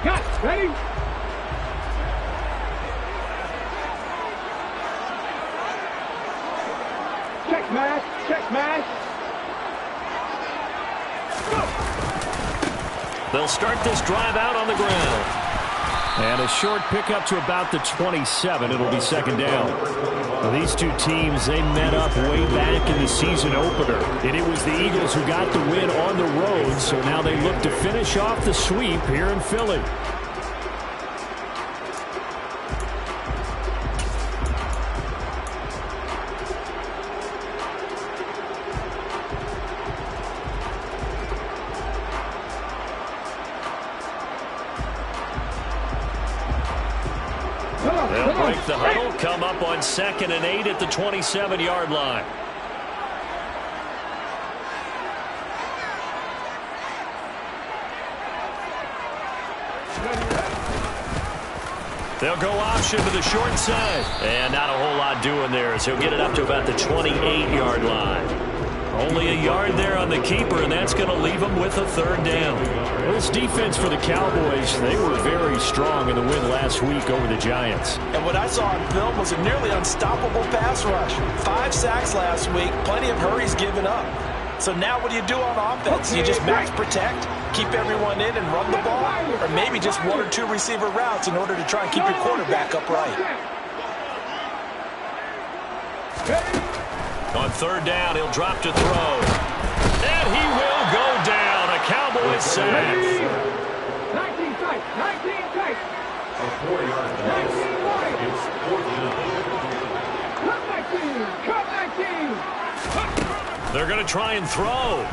Cut. Ready? Check smash. Check smash. They'll start this drive out on the ground. And a short pickup to about the 27. It'll be second down. Well, these two teams, they met up way back in the season opener. And it was the Eagles who got the win on the road. So now they look to finish off the sweep here in Philly. They'll break the huddle, come up on 2nd and 8 at the 27-yard line. They'll go option to the short side. And not a whole lot doing there as he'll get it up to about the 28-yard line. Only a yard there on the keeper, and that's going to leave them with a third down. Well, this defense for the Cowboys, they were very strong in the win last week over the Giants. And what I saw on film was a nearly unstoppable pass rush. 5 sacks last week, plenty of hurries given up. So now what do you do on offense? You just max protect, keep everyone in and run the ball, or maybe just 1 or 2 receiver routes in order to try and keep your quarterback upright. On third down, he'll drop to throw. And he will go down. A Cowboys sack. 19 tight. 19 tight. A 4-yard loss. It's 4th down. Cut 19. Cut 19. They're going to try and throw.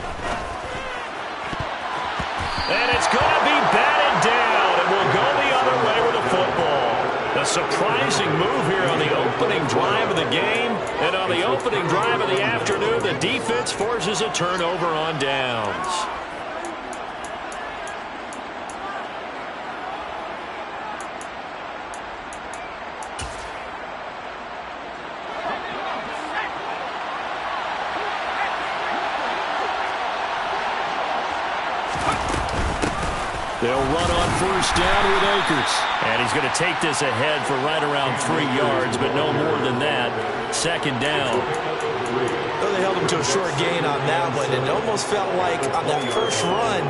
And it's going to be batted down. It will go the other way with the football. A surprising move here on the opening drive of the game. And on the opening drive of the afternoon, the defense forces a turnover on downs. They'll run on first down with Akers. And he's going to take this ahead for right around 3 yards, but no more than that. Second down. Well, they held him to a short gain on that one, and it almost felt like on that first run,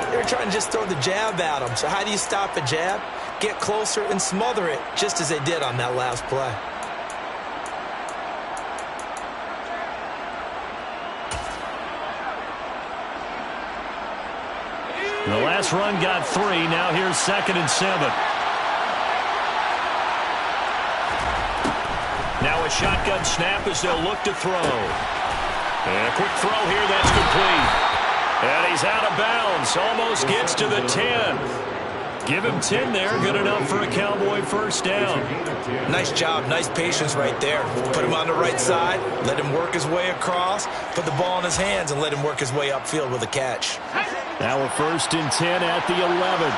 they were trying to just throw the jab at him. So how do you stop a jab? Get closer and smother it, just as they did on that last play. The last run got 3. Now here's 2nd and 7. Now a shotgun snap as they'll look to throw. And a quick throw here, that's complete. And he's out of bounds. Almost gets to the 10. Give him 10 there. Good enough for a Cowboy first down. Nice job. Nice patience right there. Put him on the right side. Let him work his way across. Put the ball in his hands and let him work his way upfield with a catch. Now a 1st and 10 at the 11.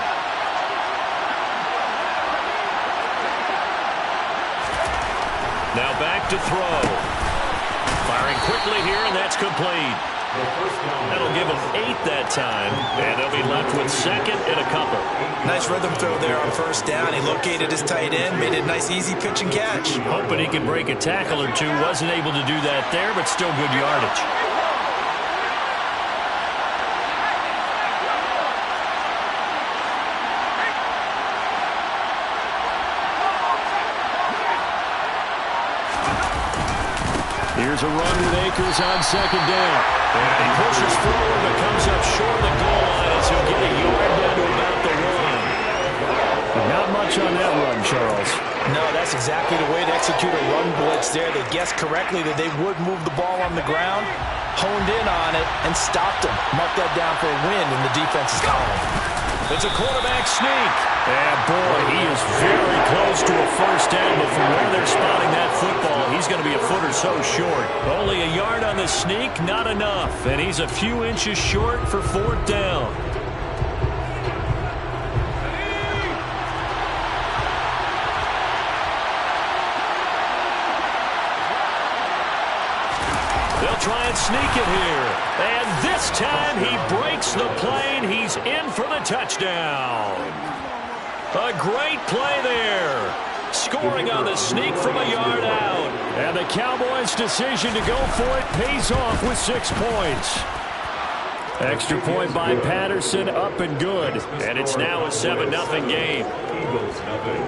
Now back to throw. Firing quickly here, and that's complete. That'll give them 8 that time, and they'll be left with 2nd and a couple. Nice rhythm throw there on first down. He located his tight end, made it a nice easy pitch and catch. Hoping he can break a tackle or two. Wasn't able to do that there, but still good yardage. Here's a run with Akers on 2nd down. And he pushes forward but comes up short of the goal line as he'll get a yard down to about the 1. But not much on that run, Charles. No, that's exactly the way to execute a run blitz there. They guessed correctly that they would move the ball on the ground, honed in on it, and stopped him. Marked that down for a win in the defense's column. It's a quarterback sneak. And boy, he is very close to a first down, but from where they're spotting that football, he's going to be a foot or so short. Only a yard on the sneak, not enough. And he's a few inches short for 4th down. They'll try and sneak it here. And this time he breaks the plane. He's in for the touchdown. A great play there. Scoring on the sneak from a yard out. And the Cowboys' decision to go for it pays off with 6 points. Extra point by Patterson, up and good. And it's now a 7-0 game. Eagles nothing.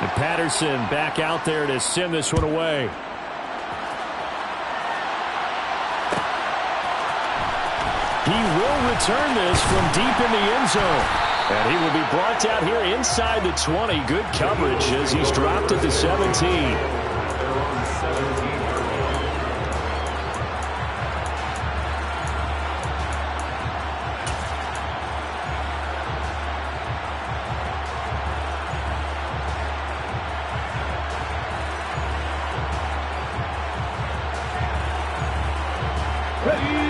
And Patterson back out there to send this one away. He will return this from deep in the end zone. And he will be brought down here inside the 20. Good coverage as he's dropped it to 17.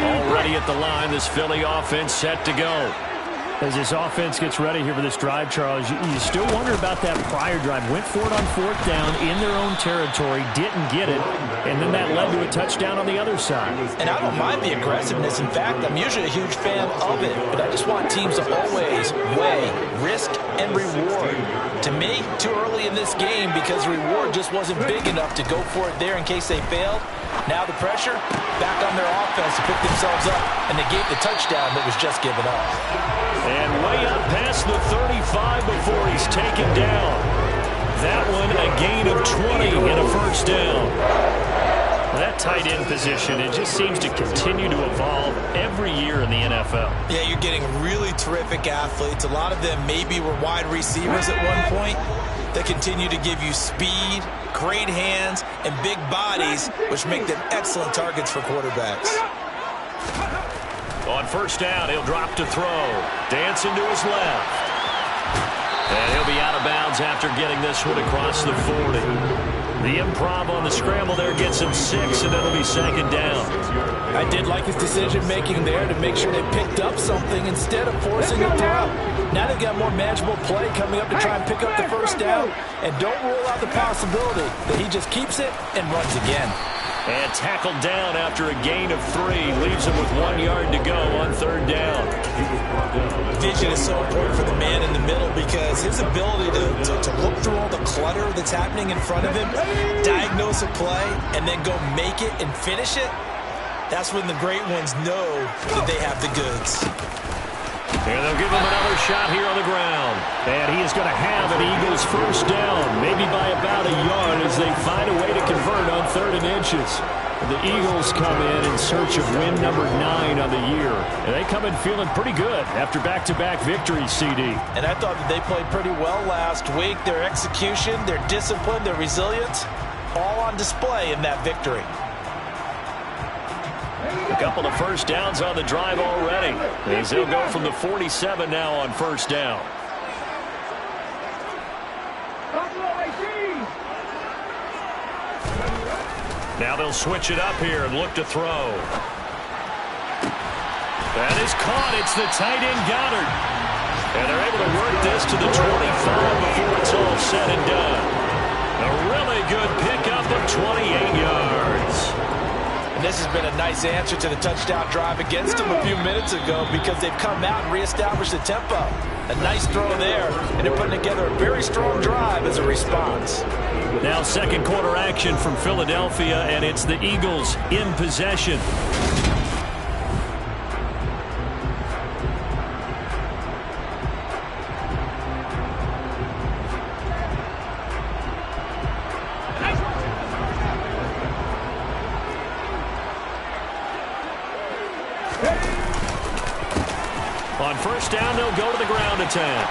Already at the line, this Philly offense set to go. As this offense gets ready here for this drive, Charles, you still wonder about that prior drive. Went for it on 4th down in their own territory, didn't get it, and then that led to a touchdown on the other side. And I don't mind the aggressiveness. In fact, I'm usually a huge fan of it, but I just want teams to always weigh risk and reward. To me, too early in this game because the reward just wasn't big enough to go for it there in case they failed. Now the pressure, back on their offense to pick themselves up and negate the touchdown that was just given up. And way up past the 35 before he's taken down. That one a gain of 20 and a first down. That tight end position, it just seems to continue to evolve every year in the NFL. Yeah, you're getting really terrific athletes. A lot of them maybe were wide receivers at one point. They continue to give you speed, great hands, and big bodies, which make them excellent targets for quarterbacks. On first down, he'll drop to throw. Dancing to his left. And he'll be out of bounds after getting this one across the 40. The improv on the scramble there gets him 6, and it'll be 2nd down. I did like his decision-making there to make sure they picked up something instead of forcing a throw. Now they've got more manageable play coming up to try and pick up the first down. And don't rule out the possibility that he just keeps it and runs again. And tackled down after a gain of 3. Leaves him with 1 yard to go on 3rd down. Vision is so important for the man in the middle because his ability to look through all the clutter that's happening in front of him, diagnose a play, and then go make it and finish it, that's when the great ones know that they have the goods. And they'll give him another shot here on the ground. And he is going to have an Eagles first down, maybe by about a yard as they find a way to convert on 3rd and inches. The Eagles come in search of win number 9 on the year. And they come in feeling pretty good after back-to-back victories, CD. And I thought that they played pretty well last week. Their execution, their discipline, their resilience, all on display in that victory. A couple of first downs on the drive already, as they'll go from the 47 now on first down. Now they'll switch it up here and look to throw. That is caught. It's the tight end Goddard. And they're able to work this to the 25 before it's all said and done. A really good pickup of 28 yards. And this has been a nice answer to the touchdown drive against them a few minutes ago because they've come out and reestablished the tempo. A nice throw there, and they're putting together a very strong drive as a response. Now 2nd quarter action from Philadelphia, and it's the Eagles in possession. On first down, they'll go to the ground attack.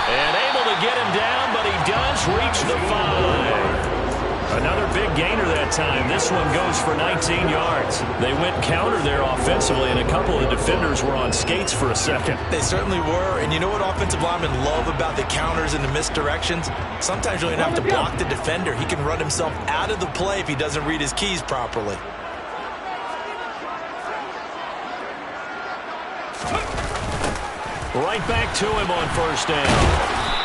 And able to get him down, but he does reach the 5. Another big gainer that time. This one goes for 19 yards. They went counter there offensively, and a couple of the defenders were on skates for a second. They certainly were, and you know what offensive linemen love about the counters and the misdirections? Sometimes you don't even have to block the defender. He can run himself out of the play if he doesn't read his keys properly. Right back to him on first down.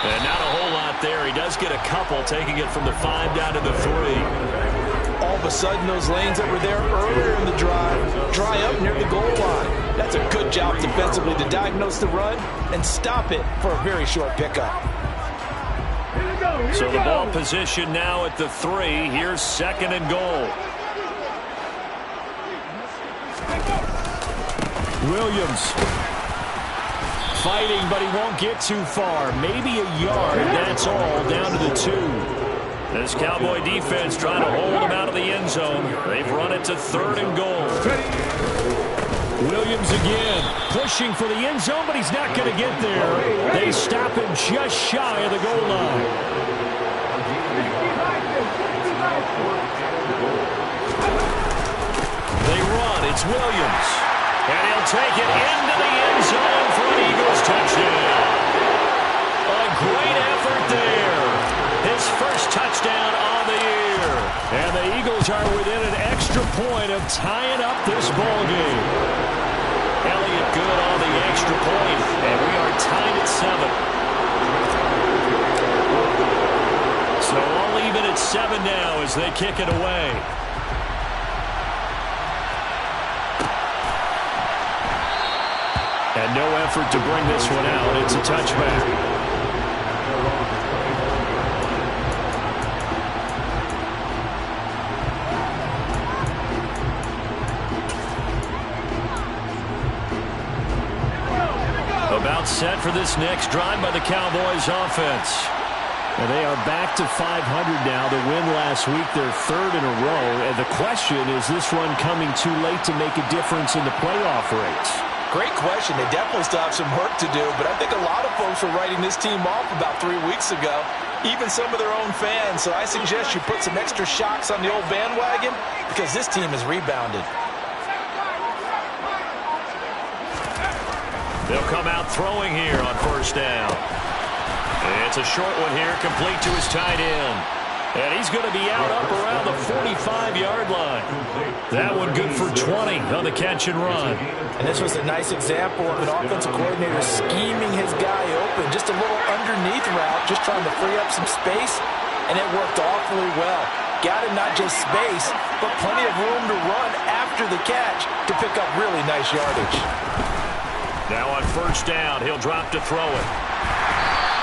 And not a whole lot there. He does get a couple, taking it from the 5 down to the 3. All of a of a sudden, those lanes that were there earlier in the drive dry up near the goal line. That's a good job defensively to diagnose the run and stop it for a very short pickup. So the ball position now at the 3. Here's 2nd and goal. Williams fighting, but he won't get too far. Maybe a yard, that's all, down to the 2. This Cowboy defense trying to hold him out of the end zone. They've run it to 3rd and goal. Williams again, pushing for the end zone, but he's not going to get there. They stop him just shy of the goal line. They run, it's Williams. And he'll take it into the end zone for an Eagles touchdown. A great effort there. His first touchdown on the year. And the Eagles are within an extra point of tying up this ball game. Elliott good on the extra point. And we are tied at 7. So all even at 7 now as they kick it away. And no effort to bring this one out. It's a touchback. About set for this next drive by the Cowboys offense. And they are back to 500 now. The win last week, their 3rd in a row. And the question, is this run coming too late to make a difference in the playoff race? Great question. They definitely still have some work to do, but I think a lot of folks were writing this team off about 3 weeks ago, even some of their own fans. So I suggest you put some extra shocks on the old bandwagon because this team has rebounded. They'll come out throwing here on 1st down. It's a short one here, complete to his tight end. And he's going to be out up around the 45-yard line. That one good for 20 on the catch and run. And this was a nice example of an offensive coordinator scheming his guy open. Just a little underneath route, just trying to free up some space. And it worked awfully well. Got him not just space, but plenty of room to run after the catch to pick up really nice yardage. Now on 1st down, he'll drop to throw it.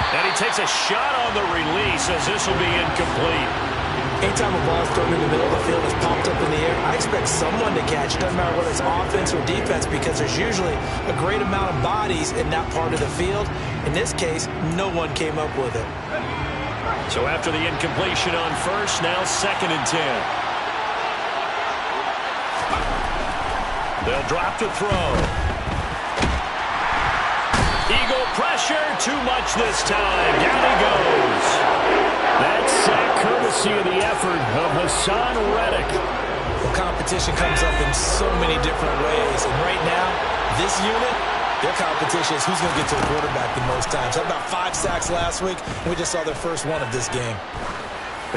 And he takes a shot on the release as this will be incomplete. Anytime a ball is thrown in the middle of the field, it's popped up in the air, I expect someone to catch it. Doesn't matter whether it's offense or defense because there's usually a great amount of bodies in that part of the field. In this case, no one came up with it. So after the incompletion on 1st, now 2nd and 10. They'll drop to throw. Eagle pressure, too much this time. Down he goes. That's sack courtesy of the effort of Hassan Reddick. Well, competition comes up in so many different ways. And right now, this unit, their competition is who's going to get to the quarterback the most times. Had about 5 sacks last week, and we just saw their first one of this game.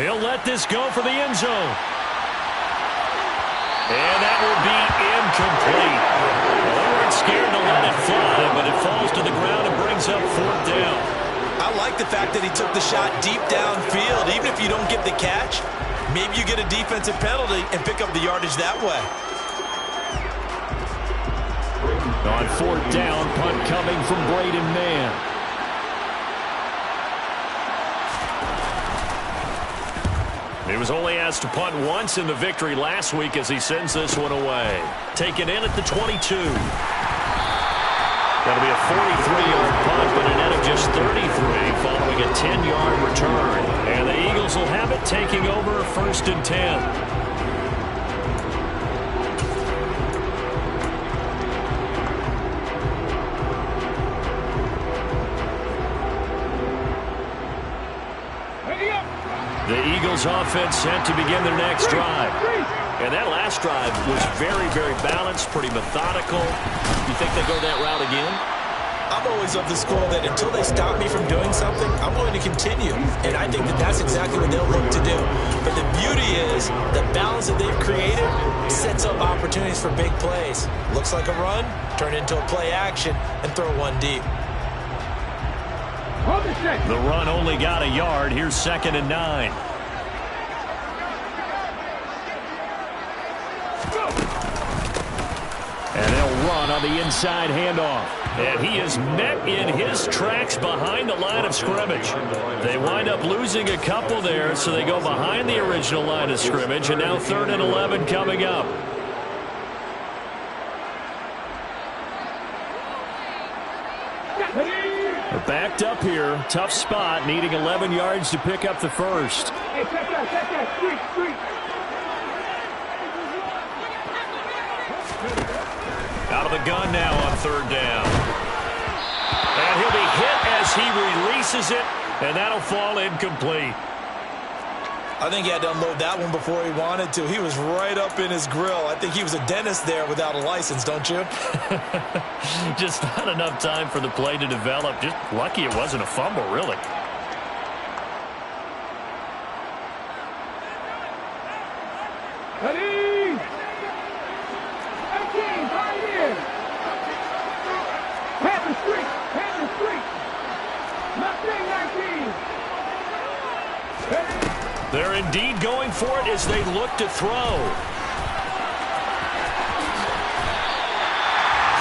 They'll let this go for the end zone. And that will be incomplete. Well, they weren't scared to let it fly, but it falls to the ground and brings up 4th down. I like the fact that he took the shot deep downfield. Even if you don't get the catch, maybe you get a defensive penalty and pick up the yardage that way. On 4th down, punt coming from Braden Mann. He was only asked to punt once in the victory last week as he sends this one away. Taken in at the 22. That'll be a 43-yard punt, but a net of just 33 following a 10-yard return. And the Eagles will have it taking over 1st and 10. The Eagles offense set to begin their next drive. And that last drive was very, very balanced, pretty methodical. You think they go that route again? I'm always of the school that until they stop me from doing something, I'm going to continue. And I think that that's exactly what they'll look to do. But the beauty is the balance that they've created sets up opportunities for big plays. Looks like a run, turn into a play action, and throw one deep. The run only got a yard. Here's 2nd and 9. And they'll run on the inside handoff. And he is met in his tracks behind the line of scrimmage. They wind up losing a couple there, so they go behind the original line of scrimmage, and now 3rd and 11 coming up. They're backed up here. Tough spot, needing 11 yards to pick up the first. Hey, check that. Street. Out of the gun now on 3rd down. And he'll be hit as he releases it, and that'll fall incomplete. I think he had to unload that one before he wanted to. He was right up in his grill. I think he was a dentist there without a license, don't you? Just not enough time for the play to develop. Just lucky it wasn't a fumble, really. Ready? 18, right here. Panther Street. Mustang 19. Ready? They're indeed going for it as they look to throw.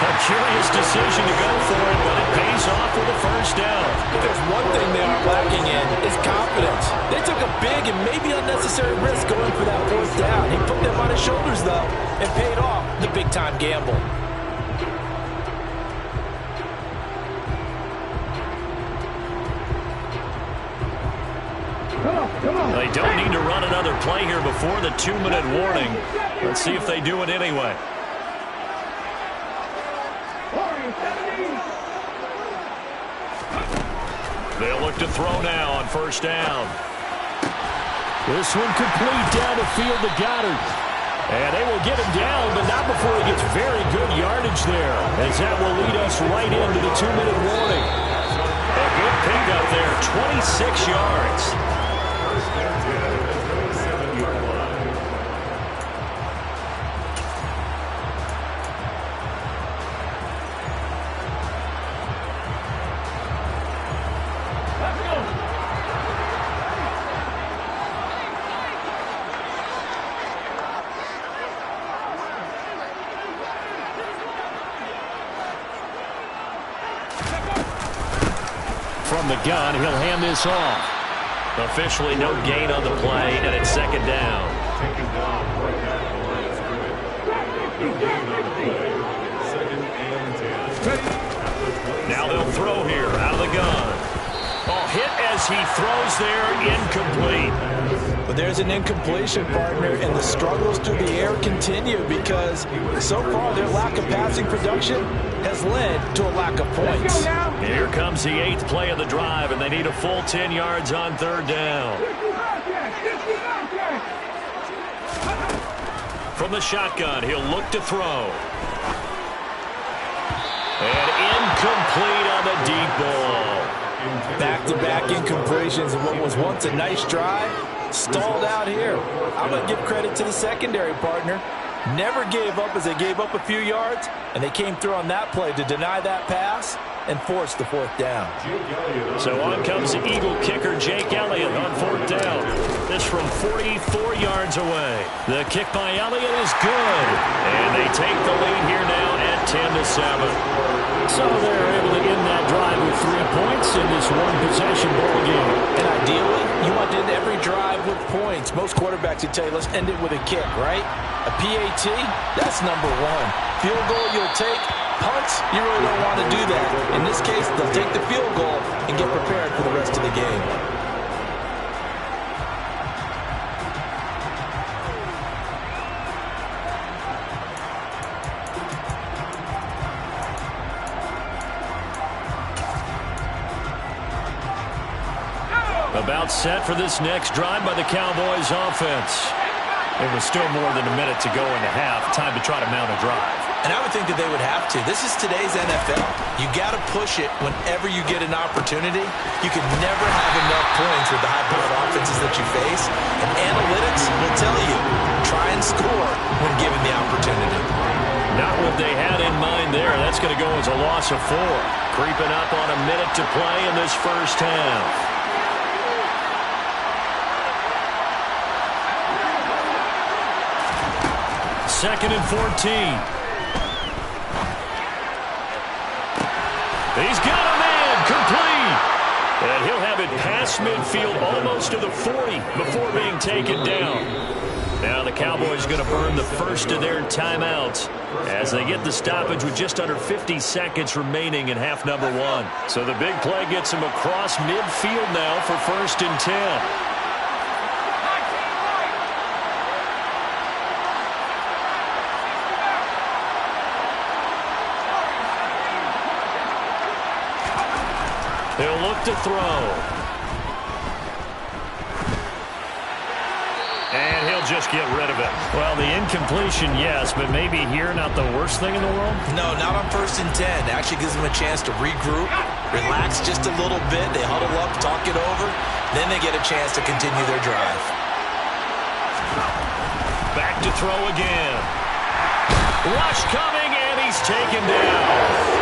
A curious decision to go for it, but it pays off with a first down. If there's one thing they are lacking in, it's confidence. They took a big and maybe unnecessary risk going for that 4th down. He put them on his shoulders, though, and paid off the big-time gamble. Come on. They don't need to run another play here before the 2-minute warning. Let's see if they do it anyway. They'll look to throw now on 1st down. This one complete down the field to Goddard. And they will get him down, but not before he gets very good yardage there, as that will lead us right into the 2-minute warning. A good pickup there, 26 yards. From the gun, he'll hand this off. Officially no gain on the play, and it's 2nd down. Taken down right at the line of scrimmage. No gain on the play. 2nd and 10. Now they'll throw here out of the gun. Oh, hit as he throws there, incomplete. But there's an incompletion, partner, and the struggles through the air continue because so far their lack of passing production has led to a lack of points. Here comes the 8th play of the drive, and they need a full 10 yards on 3rd down. From the shotgun, he'll look to throw. And incomplete on the deep ball. Back-to-back incompletions in what was once a nice drive. Stalled out here. I'm going to give credit to the secondary, partner. Never gave up as they gave up a few yards, and they came through on that play to deny that pass and force the 4th down. So on comes the Eagle kicker, Jake Elliott, on 4th down. This from 44 yards away. The kick by Elliott is good, and they take the lead here now at 10-7. So they're able to end that drive with 3 points in this one-possession ball game. And ideally, you want to end every drive with points. Most quarterbacks would tell you, let's end it with a kick, right? A PAT, that's number 1. Field goal you'll take. Punts, you really don't want to do that. In this case, they'll take the field goal and get prepared for the rest of the game. About set for this next drive by the Cowboys offense. It was still more than a minute to go in the half. Time to try to mount a drive. And I would think that they would have to. This is today's NFL. You got to push it whenever you get an opportunity. You can never have enough points with the high-powered offenses that you face. And analytics will tell you, try and score when given the opportunity. Not what they had in mind there. That's going to go as a loss of 4. Creeping up on a minute to play in this first half. 2nd and 14. He's got a man complete. And he'll have it past midfield almost to the 40 before being taken down. Now the Cowboys going to burn the first of their timeouts as they get the stoppage with just under 50 seconds remaining in half number 1. So the big play gets him across midfield now for 1st and 10. He'll look to throw. And he'll just get rid of it. Well, the incompletion, yes, but maybe here not the worst thing in the world? No, not on 1st and 10. It actually gives them a chance to regroup, relax just a little bit. They huddle up, talk it over. Then they get a chance to continue their drive. Back to throw again. Rush coming, and he's taken down.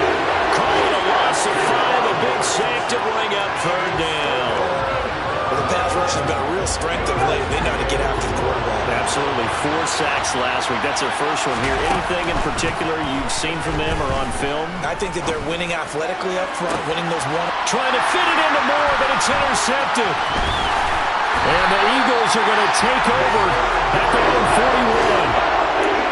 Calling a loss of 5, a big sack to bring up 3rd down. Well, the pass rush has been a real strength of late. They know how to get after the quarterback. Absolutely. 4 sacks last week. That's their first one here. Anything in particular you've seen from them or on film? I think that they're winning athletically up front, winning those one. Trying to fit it into Moore, but it's intercepted. And the Eagles are going to take over at their own 41.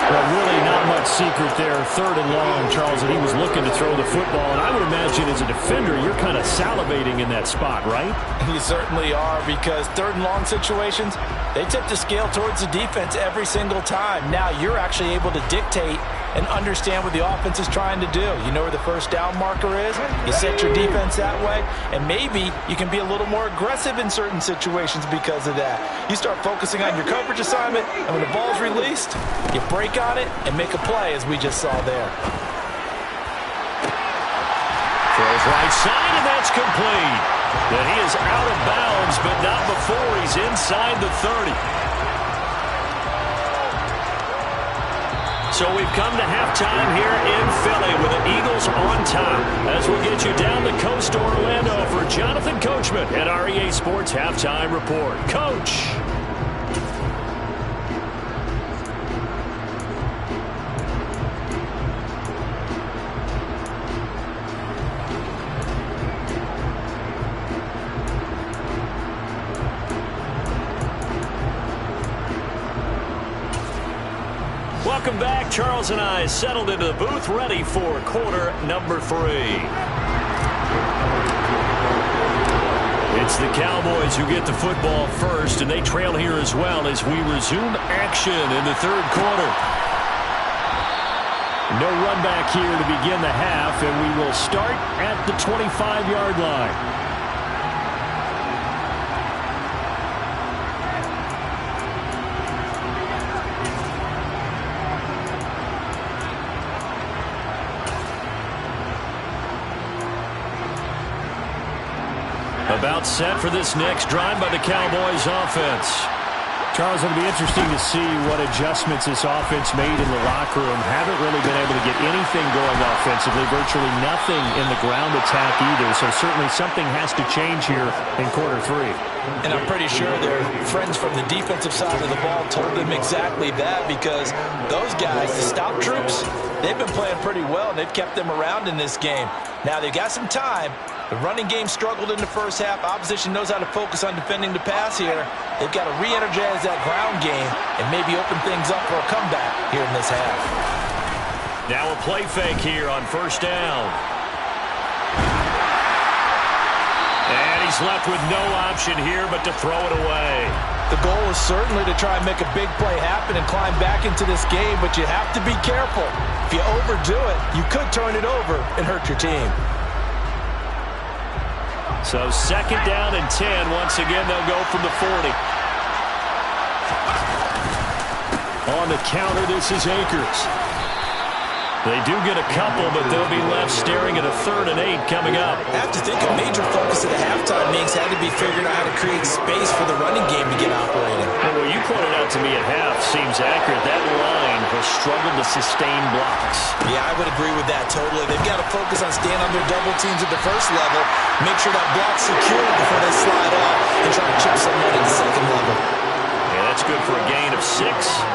Well, really not much secret there. 3rd and long, Charles, and he was looking to throw the football. And I would imagine as a defender, you're kind of salivating in that spot, right? You certainly are, because 3rd and long situations, they tip the scale towards the defense every single time. Now you're actually able to dictate and understand what the offense is trying to do. You know where the 1st down marker is. You set your defense that way, and maybe you can be a little more aggressive in certain situations because of that. You start focusing on your coverage assignment, and when the ball's released, you break on it and make a play, as we just saw there. Throws right side, and that's complete. But he is out of bounds, but not before he's inside the 30. So we've come to halftime here in Philly with the Eagles on top. As we'll get you down the coast to Orlando for Jonathan Coachman at our EA Sports Halftime Report. Coach. Welcome back. Charles and I settled into the booth, ready for quarter number 3. It's the Cowboys who get the football first, and they trail here as well as we resume action in the 3rd quarter. No run back here to begin the half, and we will start at the 25-yard line. About set for this next drive by the Cowboys offense. Charles, it'll be interesting to see what adjustments this offense made in the locker room. Haven't really been able to get anything going offensively, virtually nothing in the ground attack either. So certainly something has to change here in quarter 3. And I'm pretty sure their friends from the defensive side of the ball told them exactly that, because those guys, the stop troops, they've been playing pretty well, and they've kept them around in this game. Now they've got some time. The running game struggled in the first half. Opposition knows how to focus on defending the pass here. They've got to re-energize that ground game and maybe open things up for a comeback here in this half. Now a play fake here on 1st down. And he's left with no option here but to throw it away. The goal is certainly to try and make a big play happen and climb back into this game, but you have to be careful. If you overdo it, you could turn it over and hurt your team. So 2nd down and 10. Once again, they'll go from the 40. On the counter, this is Akers. They do get a couple, but they'll be left staring at a 3rd and 8 coming up. I have to think a major focus of the halftime meetings had to be figuring out how to create space for the running game to get operating. Well, what you pointed out to me at half seems accurate. That line has struggled to sustain blocks. Yeah, I would agree with that totally. They've got to focus on staying on their double teams at the first level, make sure that block's secure before they slide off, and try to chip someone at the 2nd level. Yeah, that's good for a gain of 6,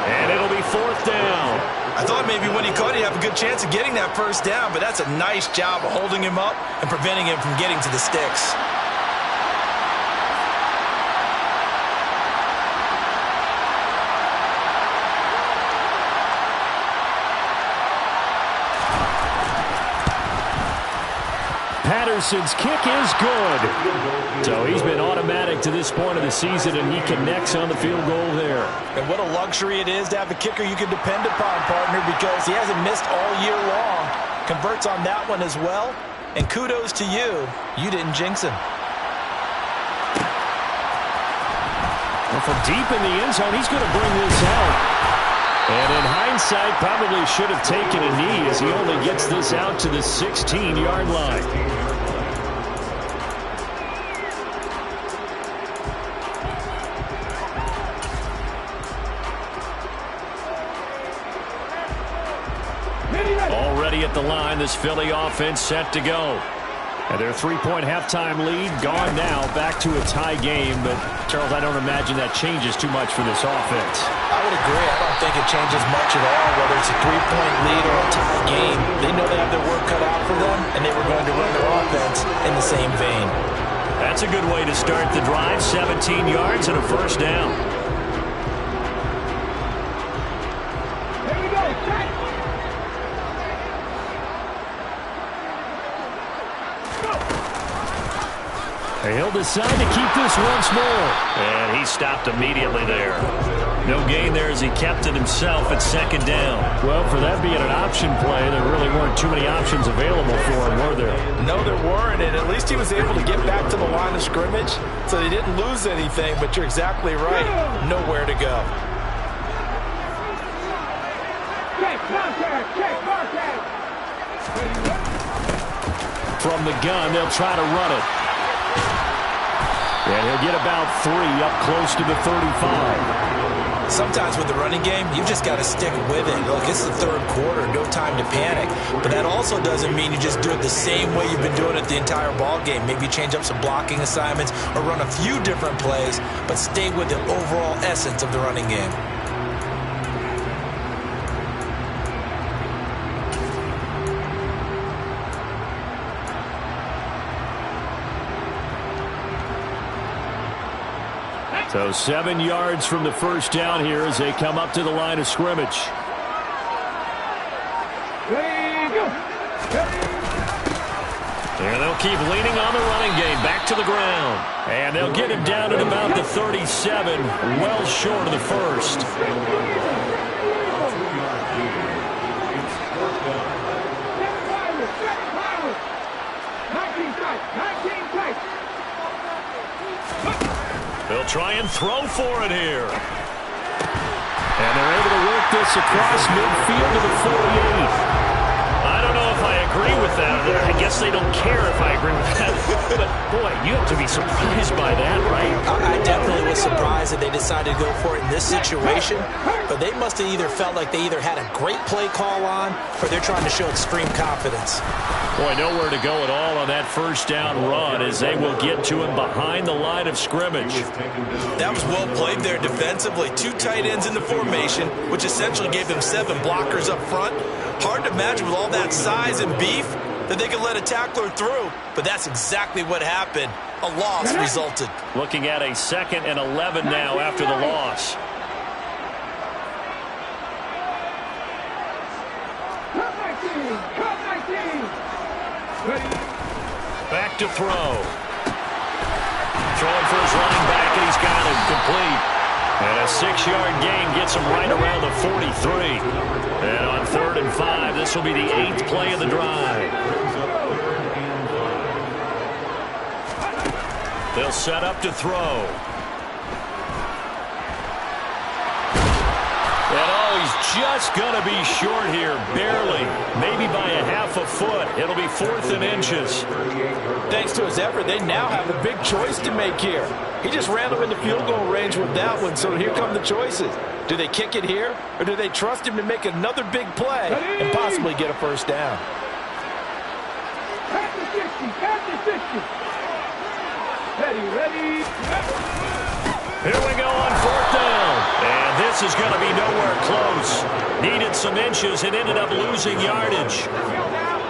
and it'll be 4th down. I I thought maybe when he caught it, he'd have a good chance of getting that first down, but that's a nice job of holding him up and preventing him from getting to the sticks. Patterson's kick is good. So he's been automatic to this point of the season, and he connects on the field goal there. And what a luxury it is to have a kicker you can depend upon, partner, because he hasn't missed all year long. Converts on that one as well. And kudos to you. You didn't jinx him. Well, from deep in the end zone, he's going to bring this out. And in hindsight, probably should have taken a knee as he only gets this out to the 16-yard line. Already at the line, this Philly offense set to go. And their three-point halftime lead gone now, back to a tie game. But, Charles, I don't imagine that changes too much for this offense. I would agree. I don't think it changes much at all, whether it's a three-point lead or a tie game. They know they have their work cut out for them, and they were going to run their offense in the same vein. That's a good way to start the drive. 17 yards and a first down. Here we go. Check. He'll decide to keep this once more. And he stopped immediately there. No gain there as he kept it himself at second down. Well, for that being an option play, there really weren't too many options available for him, were there? No, there weren't, and at least he was able to get back to the line of scrimmage, so they didn't lose anything, but you're exactly right. Nowhere to go. Check, contact, check, contact. From the gun, they'll try to run it. And he'll get about 3 up close to the 35. Sometimes with the running game, you've just got to stick with it. Look, it's the third quarter, no time to panic. But that also doesn't mean you just do it the same way you've been doing it the entire ball game. Maybe change up some blocking assignments or run a few different plays, but stay with the overall essence of the running game. So 7 yards from the first down here as they come up to the line of scrimmage. And they'll keep leaning on the running game. Back to the ground. And they'll get him down at about the 37, well short of the first. They'll try and throw for it here. And they're able to work this across midfield to the 48. I don't know if I agree with that. I guess they don't care if I agree with that. But, boy, you have to be surprised by that, right? I definitely was surprised that they decided to go for it in this situation. But they must have either felt like they either had a great play call on or they're trying to show extreme confidence. Boy, nowhere to go at all on that first down run as they will get to him behind the line of scrimmage. That was well played there defensively. 2 tight ends in the formation, which essentially gave them 7 blockers up front. Hard to imagine with all that size and beef that they could let a tackler through, but that's exactly what happened. A loss resulted. Looking at a 2nd and 11 now after the loss. Back to throw. Throwing for his running back, and he's got it complete. And a 6-yard gain gets him right around the 43. And on 3rd and 5, this will be the 8th play of the drive. They'll set up to throw. And oh, he's just going to be short here, barely. Maybe by a half a foot. It'll be 4th and inches. Thanks to his effort, they now have a big choice to make here. He just ran them into field goal range with that one, so here come the choices. Do they kick it here, or do they trust him to make another big play and possibly get a first down? At the 60, at the 50. Ready. Here we go on 4th down. And this is going to be nowhere close. Needed some inches and ended up losing yardage.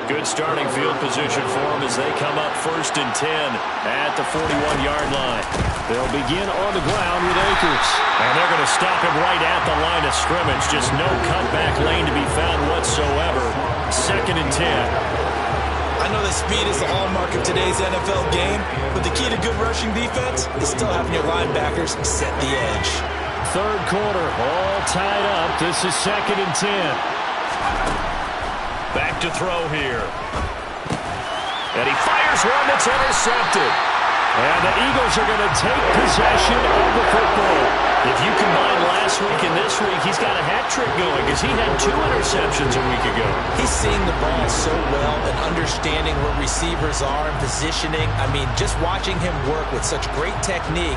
Good starting field position for them as they come up 1st and 10 at the 41-yard line. They'll begin on the ground with Akers. And they're going to stop him right at the line of scrimmage. Just no cutback lane to be found whatsoever. 2nd and 10. I know that speed is the hallmark of today's NFL game, but the key to good rushing defense is still having your linebackers set the edge. 3rd quarter, all tied up. This is 2nd and 10. Back to throw here. And he fires one that's intercepted. And the Eagles are going to take possession of the football. If you combine last week and this week, he's got a hat trick going because he had 2 interceptions a week ago. He's seeing the ball so well and understanding where receivers are and positioning. I mean, just watching him work with such great technique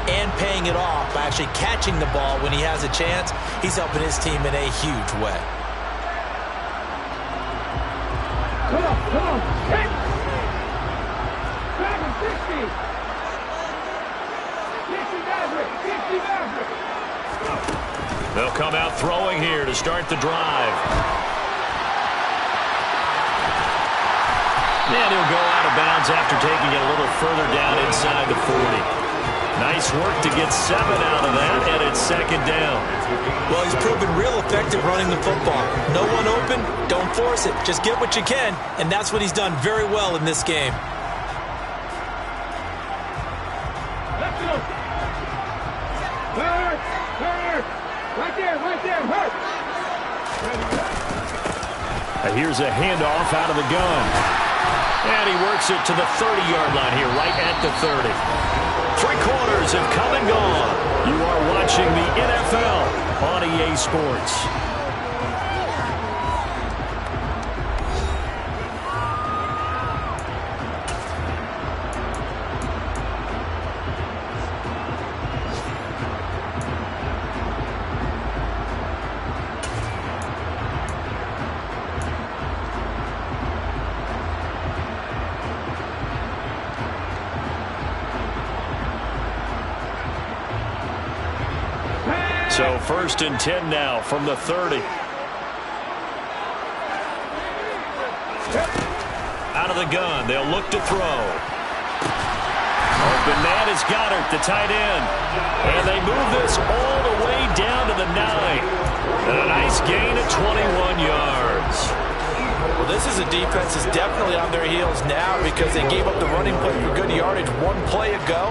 and paying it off by actually catching the ball when he has a chance, he's helping his team in a huge way. Come on, hit! 60! 60 Maverick! They'll come out throwing here to start the drive. And he'll go out of bounds after taking it a little further down inside the 40. Nice work to get 7 out of that, and it's 2nd down. Well, he's proven real effective running the football. No one open, don't force it. Just get what you can, and that's what he's done very well in this game. Let's go! Hurt! Right there, hurt! And here's a handoff out of the gun. And he works it to the 30-yard line here, right at the 30. 3 quarters have come and gone. You are watching the NFL on EA Sports. So 1st and 10 now from the 30. Out of the gun. They'll look to throw. Open man is Goddard, the tight end. And they move this all the way down to the 9. And a nice gain of 21 yards. Well, this is a defense that's definitely on their heels now because they gave up the running play for good yardage 1 play ago.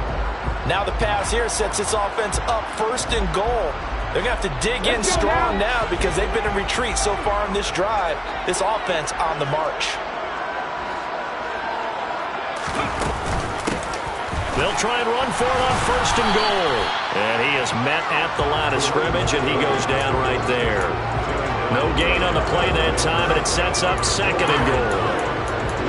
Now the pass here sets its offense up 1st and goal. They're going to have to dig in strong now because they've been in retreat so far in this drive. This offense on the march. They'll try and run for it on 1st and goal. And he is met at the line of scrimmage, and he goes down right there. No gain on the play that time, and it sets up 2nd and goal.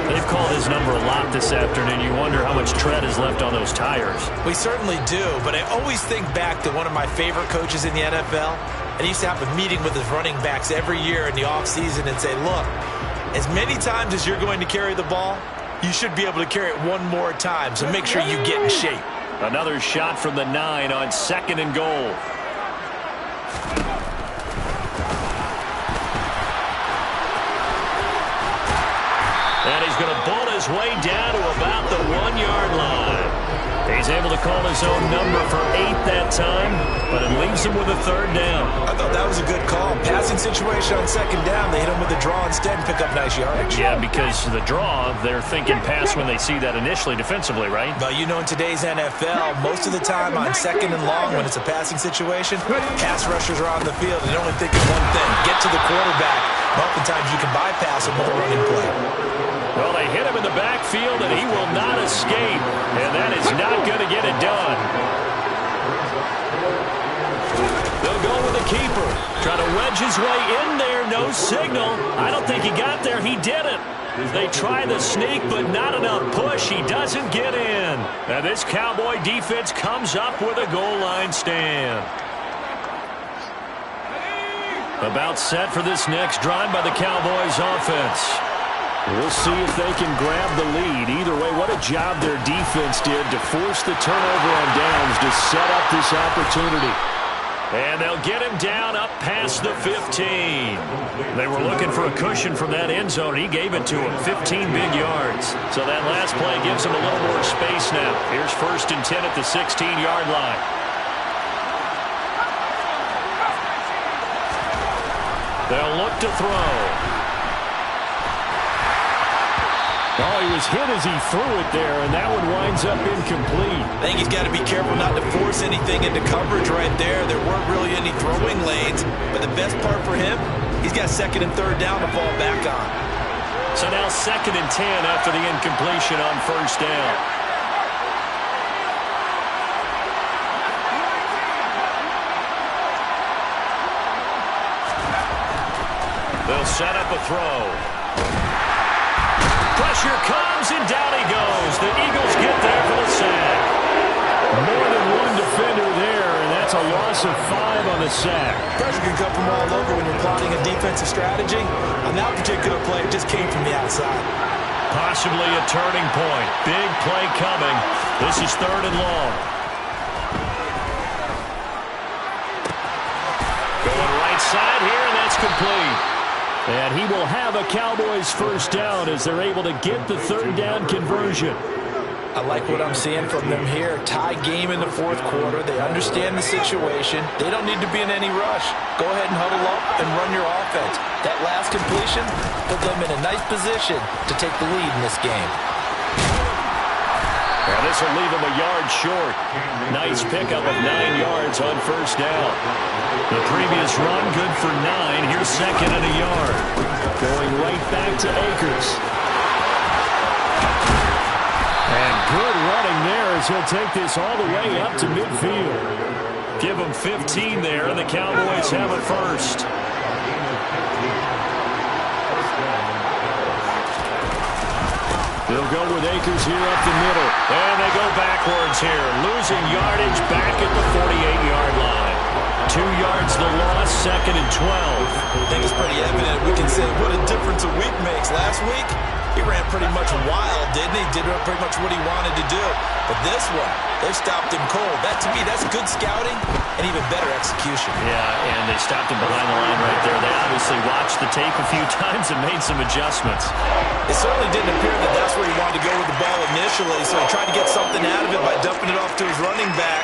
They've called his number a lot this afternoon. You wonder how much tread is left on those tires. We certainly do, but I always think back to one of my favorite coaches in the NFL. And he used to have a meeting with his running backs every year in the offseason and say, look, as many times as you're going to carry the ball, you should be able to carry it 1 more time, so make sure you get in shape. Another shot from the 9 on 2nd and goal. And he's going to bolt his way down to about the 1-yard line. He's able to call his own number for 8 that time, but it leaves him with a 3rd down. I thought that was a good call. Passing situation on 2nd down, they hit him with a draw instead and pick up nice yardage. Yeah, because the draw, they're thinking pass when they see that initially defensively, right? Well, you know, in today's NFL, most of the time on 2nd and long, when it's a passing situation, pass rushers are on the field and they're only thinking one thing, get to the quarterback. Oftentimes you can bypass him with a running play. Well, they hit him in the backfield, and he will not escape. And that is not going to get it done. They'll go with the keeper. Try to wedge his way in there. No signal. I don't think he got there. He didn't. They try the sneak, but not enough push. He doesn't get in. Now this Cowboy defense comes up with a goal line stand. About set for this next drive by the Cowboys offense. We'll see if they can grab the lead. Either way, what a job their defense did to force the turnover on downs to set up this opportunity. And they'll get him down up past the 15. They were looking for a cushion from that end zone. He gave it to him, 15 big yards. So that last play gives him a little more space now. Here's 1st and 10 at the 16-yard line. They'll look to throw. Oh, he was hit as he threw it there, and that one winds up incomplete. I think he's got to be careful not to force anything into coverage right there. There weren't really any throwing lanes, but the best part for him, he's got 2nd and 3rd down to fall back on. So now 2nd and 10 after the incompletion on 1st down. They'll set up a throw. Pressure comes, and down he goes. The Eagles get there for the sack. More than one defender there, and that's a loss of 5 on the sack. Pressure can come from all over when you're plotting a defensive strategy. On that particular play, it just came from the outside. Possibly a turning point. Big play coming. This is 3rd and long. Going right side here, and that's complete. And he will have a Cowboys 1st down as they're able to get the 3rd down conversion. I like what I'm seeing from them here. Tie game in the 4th quarter. They understand the situation. They don't need to be in any rush. Go ahead and huddle up and run your offense. That last completion put them in a nice position to take the lead in this game. And this will leave him a yard short. Nice pickup of 9 yards on 1st down. The previous run good for 9. Here's 2nd and a yard. Going right back to Akers. And good running there as he'll take this all the way up to midfield. Give him 15 there, and the Cowboys have it 1st. They'll go with Akers here up the middle. And they go backwards here. Losing yardage back at the 48-yard line. 2 yards the loss, 2nd and 12. I think it's pretty evident. We can say what a difference a week makes. Last week, he ran pretty much wild, didn't he? Did pretty much what he wanted to do. But this one, they stopped him cold. That, to me, that's good scouting and even better execution. Yeah, and they stopped him behind the line right there. They obviously watched the tape a few times and made some adjustments. It certainly didn't appear that that's where he wanted to go with the ball initially, so he tried to get something out of it by dumping it off to his running back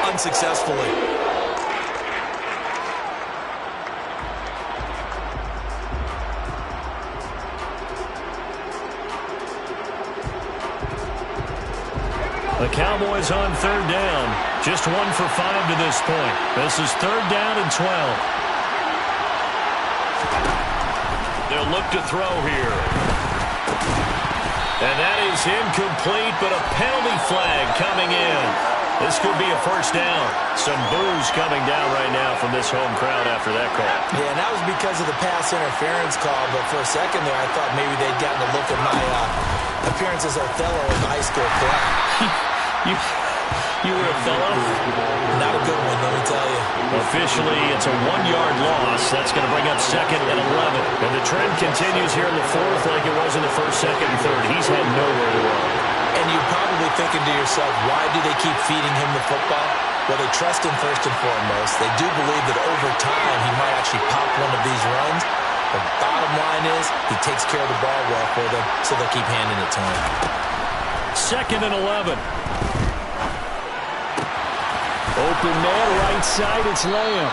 unsuccessfully. The Cowboys on 3rd down. Just 1 for 5 to this point. This is 3rd down and 12. They'll look to throw here. And that is incomplete, but a penalty flag coming in. This could be a 1st down. Some boos coming down right now from this home crowd after that call. Yeah, and that was because of the pass interference call, but for a second there I thought maybe they'd gotten a look at my appearance as Othello in the high school play. You were a fellow? Not a good one, let me tell you. Officially, it's a 1-yard loss. That's going to bring up 2nd and 11. And the trend continues here in the 4th like it was in the 1st, 2nd, and 3rd. He's had nowhere to run. And you're probably thinking to yourself, why do they keep feeding him the football? Well, they trust him first and foremost. They do believe that over time he might actually pop one of these runs. The bottom line is he takes care of the ball well for them, so they'll keep handing it to him. 2nd and 11. Open man, right side, it's Lamb.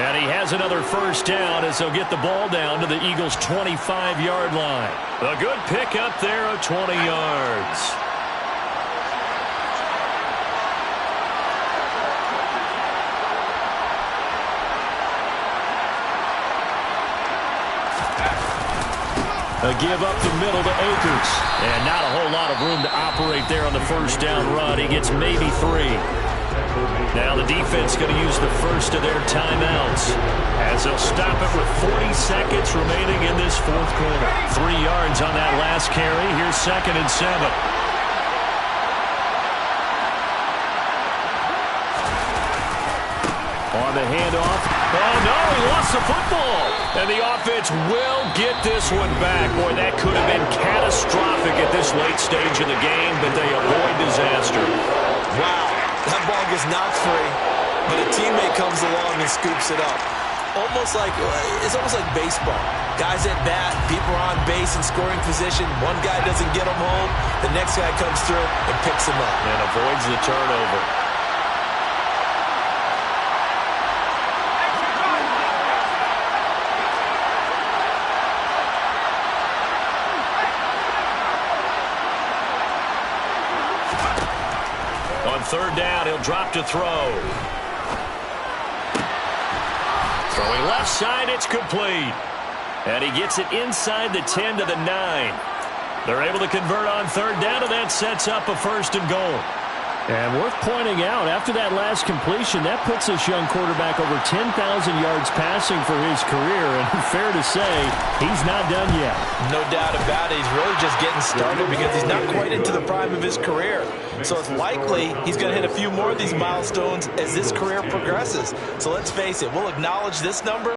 And he has another 1st down as they'll get the ball down to the Eagles' 25-yard line. A good pickup there of 20 yards. A give up the middle to Akers. And not a whole lot of room to operate there on the 1st down run. He gets maybe 3. Now the defense going to use the first of their timeouts as they'll stop it with 40 seconds remaining in this 4th quarter. 3 yards on that last carry. Here's 2nd and 7. On the handoff. Oh, no, he lost the football. And the offense will get this one back. Boy, that could have been catastrophic at this late stage of the game, but they avoid disaster. Wow, that ball gets knocked free. but a teammate comes along and scoops it up. It's almost like baseball. Guys at bat, people are on base in scoring position. One guy doesn't get them home. The next guy comes through and picks them up. And avoids the turnover. On third down, he'll drop to throw. Throwing left side, it's complete. And he gets it inside the 10 to the 9. They're able to convert on third down, and that sets up a 1st and goal. And worth pointing out, after that last completion, that puts this young quarterback over 10,000 yards passing for his career. And fair to say, he's not done yet. No doubt about it. He's really just getting started because he's not quite into the prime of his career. So it's likely he's going to hit a few more of these milestones as this career progresses. So let's face it, we'll acknowledge this number.